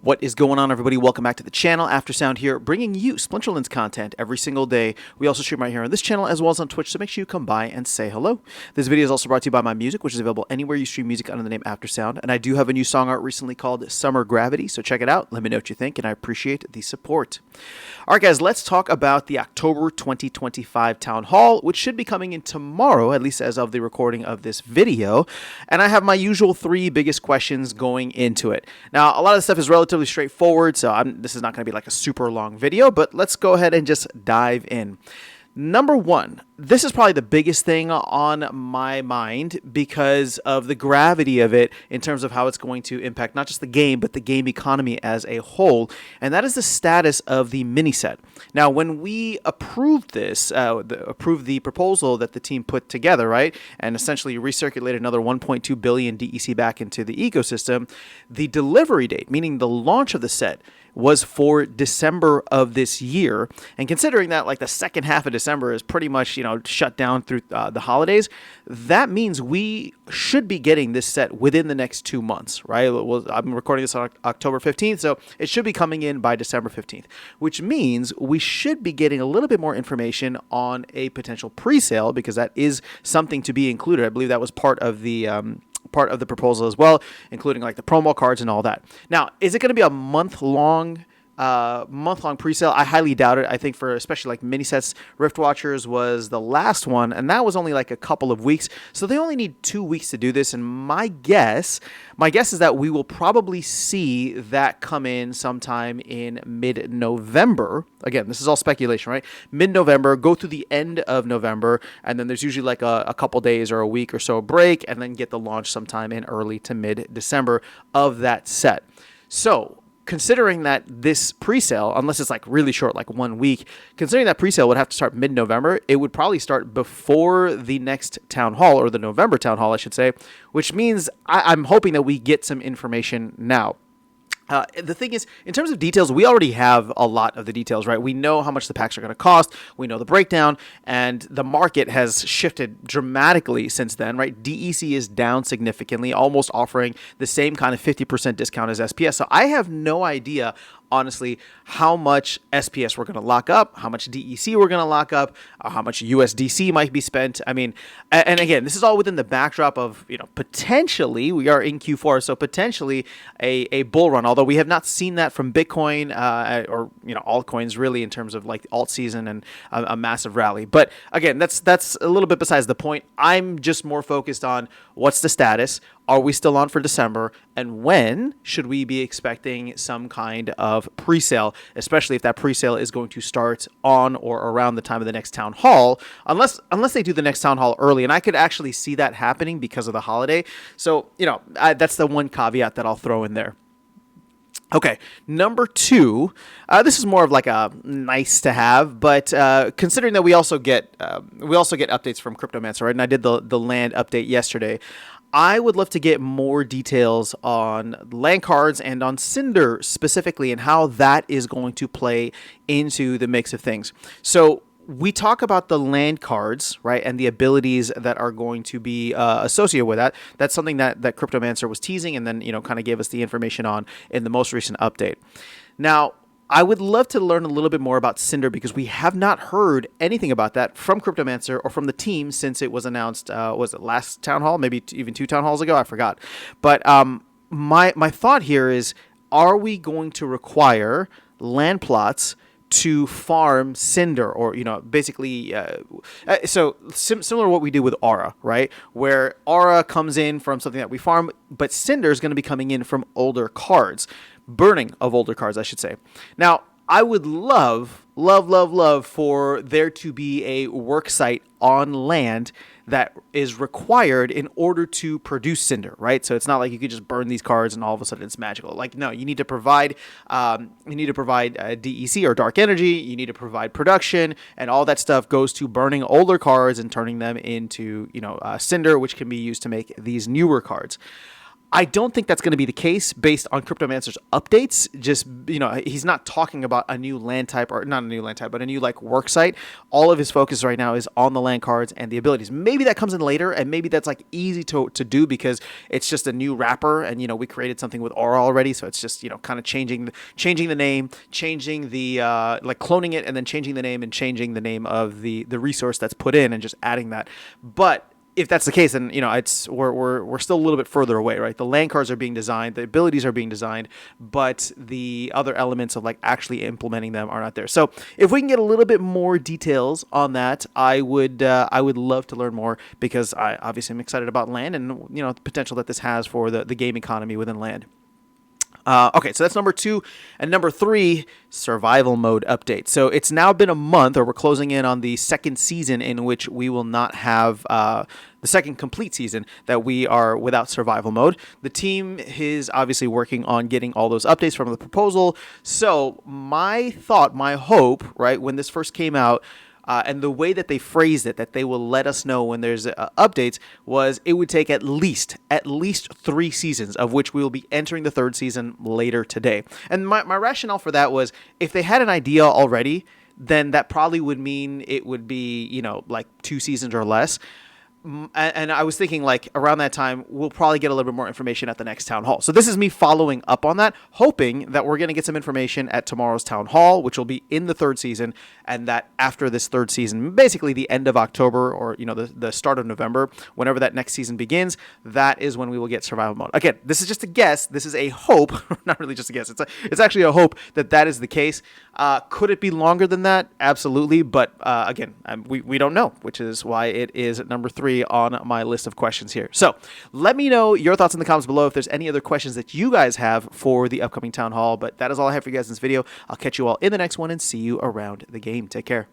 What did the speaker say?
What is going on, everybody? Welcome back to the channel. Aftersound here, bringing you Splinterlands content every single day. We also stream right here on this channel as well as on Twitch, so make sure you come by and say hello. This video is also brought to you by my music, which is available anywhere you stream music under the name Aftersound. And I do have a new song out recently called Summer Gravity, so check it out. Let me know what you think, and I appreciate the support. All right, guys, let's talk about the October 2025 Town Hall, which should be coming in tomorrow, at least as of the recording of this video. And I have my usual three biggest questions going into it. Now, a lot of the stuff is relatively straightforward, so this is not going to be like a super long video, but let's go ahead and just dive in. Number one, this is probably the biggest thing on my mind because of the gravity of it in terms of how it's going to impact not just the game, but the game economy as a whole, and that is the status of the mini set. Now, when we approved this, approved the proposal that the team put together, right, and essentially recirculated another 1.2 billion DEC back into the ecosystem, the delivery date, meaning the launch of the set, was for December of this year. And considering that like the second half of December is pretty much, shut down through the holidays, that means we should be getting this set within the next 2 months, right? I'm recording this on October 15th, so it should be coming in by December 15th, which means we should be getting a little bit more information on a potential pre-sale, because that is something to be included. I believe that was part of the proposal as well, including like the promo cards and all that. Now, is it going to be a month-long pre-sale? I highly doubt it. I think for especially like mini sets, Rift Watchers was the last one, and that was only like a couple of weeks. So they only need 2 weeks to do this. And my guess is that we will probably see that come in sometime in mid-November. Again, this is all speculation, right? Mid-November, go through the end of November, and then there's usually like a couple days or a week or so break, and then get the launch sometime in early to mid-December of that set. So considering that this pre-sale, unless it's like really short, like 1 week, considering that pre-sale would have to start mid-November, it would probably start before the next Town Hall, or the November Town Hall, I should say, which means I'm hoping that we get some information now. The thing is, in terms of details, we already have a lot of the details, right? We know how much the packs are going to cost. We know the breakdown, and the market has shifted dramatically since then, right? DEC is down significantly, almost offering the same kind of 50% discount as SPS. So I have no idea, honestly, how much SPS we're going to lock up, how much DEC we're going to lock up, how much USDC might be spent. I mean, and again, this is all within the backdrop of, potentially, we are in Q4, so potentially a bull run, although we have not seen that from Bitcoin or, altcoins really, in terms of like alt season and a massive rally. But again, that's a little bit besides the point. I'm just more focused on what's the status. Are we still on for December? And when should we be expecting some kind of pre-sale, especially if that pre-sale is going to start on or around the time of the next Town Hall, unless they do the next Town Hall early. And I could actually see that happening because of the holiday. So, that's the one caveat that I'll throw in there. Okay, number two, this is more of like a nice to have, but considering that we also get updates from Cryptomancer, right? And I did the land update yesterday. I would love to get more details on land cards and on Cinder specifically, and how that is going to play into the mix of things. So we talk about the land cards, right, and the abilities that are going to be associated with that. That's something that Cryptomancer was teasing, and then kind of gave us the information on in the most recent update. Now, I would love to learn a little bit more about Cinder, because we have not heard anything about that from Cryptomancer or from the team since it was announced. Was it last Town Hall? Maybe even 2 Town Halls ago? I forgot. But my thought here is, are we going to require land plots to farm Cinder, or basically so similar to what we do with Aura, right, where Aura comes in from something that we farm, but Cinder is going to be coming in from older cards, burning of older cards, I should say. Now, I would love for there to be a work site on land that is required in order to produce Cinder, right? So it's not like you could just burn these cards and all of a sudden it's magical. Like, no, you need to provide DEC or dark energy. You need to provide production, and all that stuff goes to burning older cards and turning them into Cinder, which can be used to make these newer cards. I don't think that's going to be the case based on Cryptomancer's updates. Just, he's not talking about a new land type, or not a new land type, but a new like work site. All of his focus right now is on the land cards and the abilities. Maybe that comes in later, and maybe that's like easy to do because it's just a new wrapper, and we created something with Aura already, so it's just kind of changing the name, changing the like cloning it, and then changing the name and changing the name of the resource that's put in, and just adding that. But if that's the case, then we're still a little bit further away, right? The land cards are being designed, the abilities are being designed, but the other elements of like actually implementing them are not there. So if we can get a little bit more details on that, I would love to learn more, because I obviously am excited about land and the potential that this has for the game economy within land. Okay, so that's number 2. And number 3, survival mode update. So it's now been a month, or we're closing in on the second season in which we will not have the second complete season that we are without survival mode. The team is obviously working on getting all those updates from the proposal. So my thought, my hope, right, when this first came out, and the way that they phrased it, that they will let us know when there's updates, was it would take at least 3 seasons, of which we will be entering the 3rd season later today. And my rationale for that was, if they had an idea already, then that probably would mean it would be, like 2 seasons or less. And I was thinking, like, around that time, we'll probably get a little bit more information at the next town hall. So this is me following up on that, hoping that we're going to get some information at tomorrow's town hall, which will be in the 3rd season, and that after this 3rd season, basically the end of October, or the start of November, whenever that next season begins, that is when we will get survival mode. Again, this is just a guess. This is a hope, not really just a guess. It's actually a hope that is the case. Could it be longer than that? Absolutely, but again, we don't know, which is why it is at number 3 on my list of questions here. So let me know your thoughts in the comments below if there's any other questions that you guys have for the upcoming town hall. But that is all I have for you guys in this video. I'll catch you all in the next one and see you around the game. Take care.